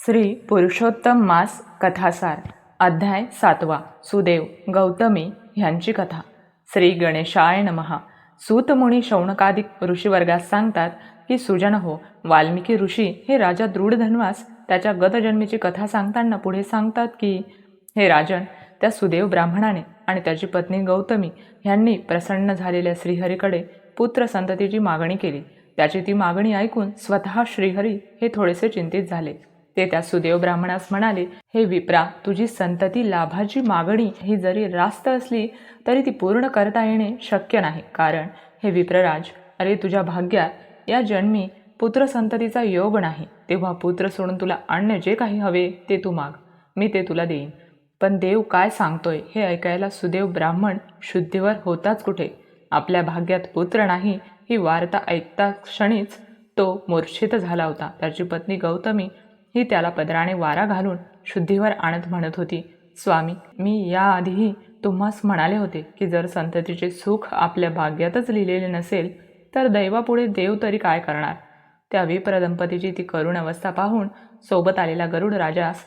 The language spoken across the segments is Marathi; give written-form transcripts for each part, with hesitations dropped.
श्री पुरुषोत्तम मास कथासार अध्याय 7. सुदेव गौतमी ह्यांची कथा. श्री गणेशाय नमः. सूतमुनी शौनकादिक ऋषीवर्गास सांगतात की सुजन हो, वाल्मिकी ऋषी हे राजा दृढधन्वास त्याच्या गतजन्मीची कथा सांगताना पुढे सांगतात की हे राजन, त्या सुदेव ब्राह्मणाने आणि त्याची पत्नी गौतमी ह्यांनी प्रसन्न झालेल्या श्रीहरीकडे पुत्र संततीची मागणी केली. त्याची ती मागणी ऐकून स्वतः श्रीहरी हे थोडेसे चिंतित झाले. ते त्या सुदेव ब्राह्मणास म्हणाले, हे विप्रा, तुझी संतती लाभाची मागणी ही जरी रास्त असली तरी ती पूर्ण करता येणे शक्य नाही. कारण हे विप्रराज, अरे तुझ्या भाग्यात या जन्मी पुत्र संततीचा योग नाही. तेव्हा पुत्र सोडून तुला अन्य जे काही हवे ते तू माग, मी ते तुला देईन. पण देव काय सांगतोय हे ऐकायला सुदेव ब्राह्मण शुद्धीवर होताच कुठे. आपल्या भाग्यात पुत्र नाही ही वार्ता ऐकता क्षणीच तो मूर्छित झाला होता. त्याची पत्नी गौतमी ही त्याला पदराने वारा घालून शुद्धीवर आणत म्हणत होती, स्वामी, मी याआधीही तुम्हास म्हणाले होते की जर संततीचे सुख आपल्या भाग्यातच लिहिलेले नसेल तर दैवापुढे देव तरी काय करणार. त्या विप्र दंपतीची ती करुण अवस्था पाहून सोबत आलेला गरुड राजास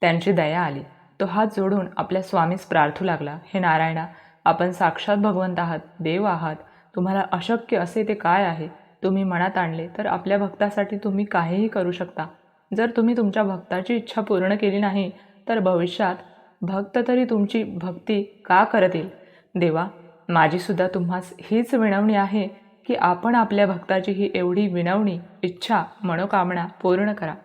त्यांची दया आली. तो हात जोडून आपल्या स्वामीस प्रार्थू लागला, हे नारायणा, आपण साक्षात भगवंत आहात, देव आहात. तुम्हाला अशक्य असे ते काय आहे. तुम्ही मनात आणले तर आपल्या भक्तासाठी तुम्ही काहीही करू शकता. जर तुम्ही तुमच्या भक्ताची इच्छा पूर्ण केली नाही तर भविष्यात भक्त तरी तुमची भक्ती का करतील. देवा, माझीसुद्धा तुम्हास हीच विनवणी आहे की आपण आपल्या भक्ताची ही एवढी विनवणी, इच्छा, मनोकामना पूर्ण करा.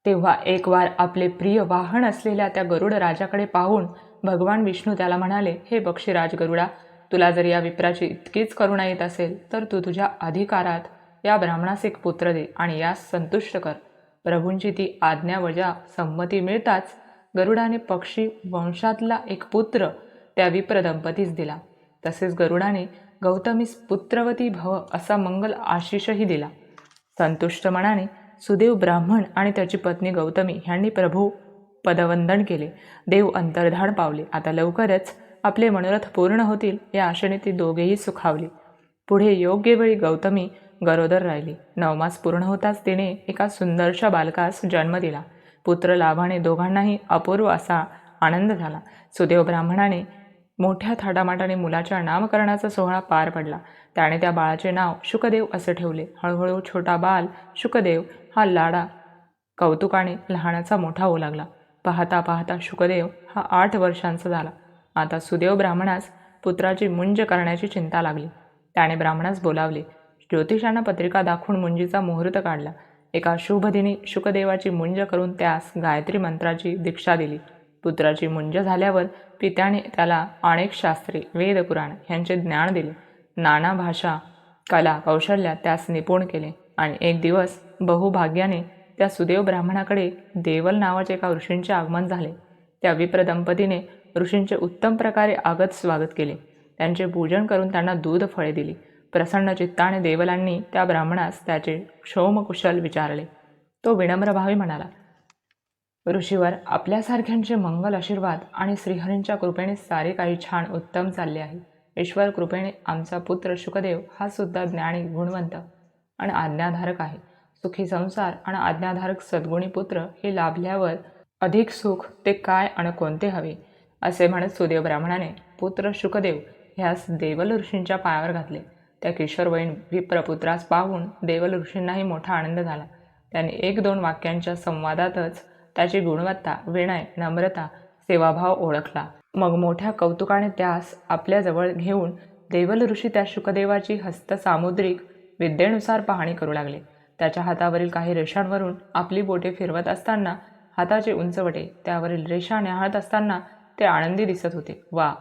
तेव्हा एक वार आपले प्रिय वाहन असलेल्या त्या गरुड राजाकडे पाहून भगवान विष्णू त्याला म्हणाले, हे पक्षीराज गरुडा, तुला जर या विप्राची इतकीच करुणा येत असेल तर तू तुझ्या अधिकारात या ब्राह्मणास एक पुत्र दे आणि यास संतुष्ट कर. प्रभूंची ती आज्ञावजा संमती मिळताच गरुडाने पक्षी वंशातला एक पुत्र त्या विप्र दंपतीस दिला. तसेच गरुडाने गौतमीस पुत्रवती भव असा मंगल आशिषही दिला. संतुष्ट मनाने सुदेव ब्राह्मण आणि त्याची पत्नी गौतमी ह्यांनी प्रभू पदवंदन केले. देव अंतर्धान पावले. आता लवकरच आपले मनोरथ पूर्ण होतील या आशेने ती दोघेही सुखावली. पुढे योग्य वेळी गौतमी गरोदर राहिली. 9 मास पूर्ण होताच तिने एका सुंदरशा बालकास जन्म दिला. पुत्र लाभाने दोघांनाही अपूर्व असा आनंद झाला. सुदेव ब्राह्मणाने मोठ्या थाटामाटाने मुलाच्या नामकरणाचा सोहळा पार पडला. त्याने त्या बाळाचे नाव शुकदेव असे ठेवले. हळूहळू छोटा बाल शुकदेव हा लाडा कौतुकाने लहानाचा मोठा होऊ लागला. पाहता पाहता शुकदेव हा 8 वर्षांचा झाला. आता सुदेव ब्राह्मणास पुत्राची मुंज करण्याची चिंता लागली. त्याने ब्राह्मणास बोलावले. ज्योतिषांना पत्रिका दाखवून मुंजीचा मुहूर्त काढला. एका शुभदिनी शुकदेवाची मुंज करून त्यास गायत्री मंत्राची दीक्षा दिली. पुत्राची मुंज झाल्यावर पित्याने त्याला अनेक शास्त्रे, वेद, पुराण यांचे ज्ञान दिले. नाना भाषा, कला, कौशल्या त्यास निपुण केले. आणि एक दिवस बहुभाग्याने त्या सुदेव ब्राह्मणाकडे देवल नावाचे एका ऋषींचे आगमन झाले. त्या विप्र दंपतीने ऋषींचे उत्तम प्रकारे आगत स्वागत केले. त्यांचे पूजन करून त्यांना दूध फळे दिली. प्रसन्न चित्ताने देवलांनी त्या ब्राह्मणास त्याचे क्षौमकुशल विचारले. तो विनम्र भावी म्हणाला, ऋषीवर, आपल्यासारख्यांचे मंगल आशीर्वाद आणि श्रीहरींच्या कृपेने सारे काही छान उत्तम चालले आहे. ईश्वर कृपेने आमचा पुत्र शुकदेव हा सुद्धा ज्ञानी, गुणवंत आणि आज्ञाधारक आहे. सुखी संसार आणि आज्ञाधारक सद्गुणी पुत्र हे लाभल्यावर अधिक सुख ते काय आणि कोणते हवे. असे म्हणत सुदेव ब्राह्मणाने पुत्र शुकदेव ह्यास देवल ऋषींच्या पायावर घातले. त्या किशोरवयीन विप्रपुत्रास पाहून देवल ऋषींनाही मोठा आनंद झाला. त्यांनी 1-2 वाक्यांच्या संवादातच त्याची गुणवत्ता, विनय, नम्रता, सेवाभाव ओळखला. मग मोठ्या कौतुकाने त्यास आपल्याजवळ घेऊन देवल ऋषी त्या शुकदेवाची हस्तसामुद्रिक विद्येनुसार पाहणी करू लागले. त्याच्या हातावरील काही रेषांवरून आपली बोटे फिरवत असताना हाताचे उंचवटे त्यावरील रेषा न्याहाळत असताना ते आनंदी दिसत होते. वा,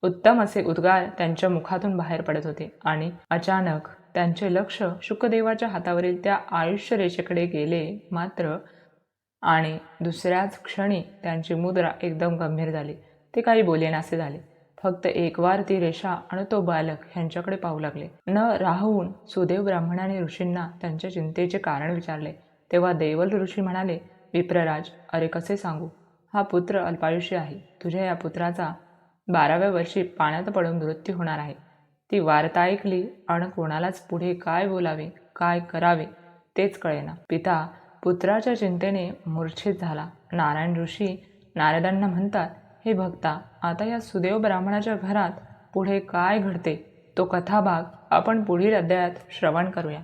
उत्तम असे उद्गार त्यांच्या मुखातून बाहेर पडत होते. आणि अचानक त्यांचे लक्ष शुकदेवाच्या हातावरील त्या आयुष्य रेषेकडे गेले. मात्र आणि दुसऱ्याच क्षणी त्यांची मुद्रा एकदम गंभीर झाली. ते काही बोलेनासे झाले. फक्त एक वार ती रेषा आणि तो बालक ह्यांच्याकडे पाहू लागले. न राहून सुदेव ब्राह्मणाने ऋषींना त्यांच्या चिंतेचे कारण विचारले. तेव्हा देवल ऋषी म्हणाले, विप्रराज, अरे कसे सांगू, हा पुत्र अल्पायुष्य आहे. तुझ्या या पुत्राचा 12व्या वर्षी पाण्यात पडून मृत्यू होणार आहे. ती वार्ता ऐकली आणि कोणालाच पुढे काय बोलावे, काय करावे तेच कळेना. पिता, पुत्राच्या चिंतेने मूर्छित झाला. नारायण ऋषी नारदांना म्हणतात, हे भक्ता, आता या सुदेव ब्राह्मणाच्या घरात पुढे काय घडते तो कथाभाग आपण पुढील अध्यायात श्रवण करूया.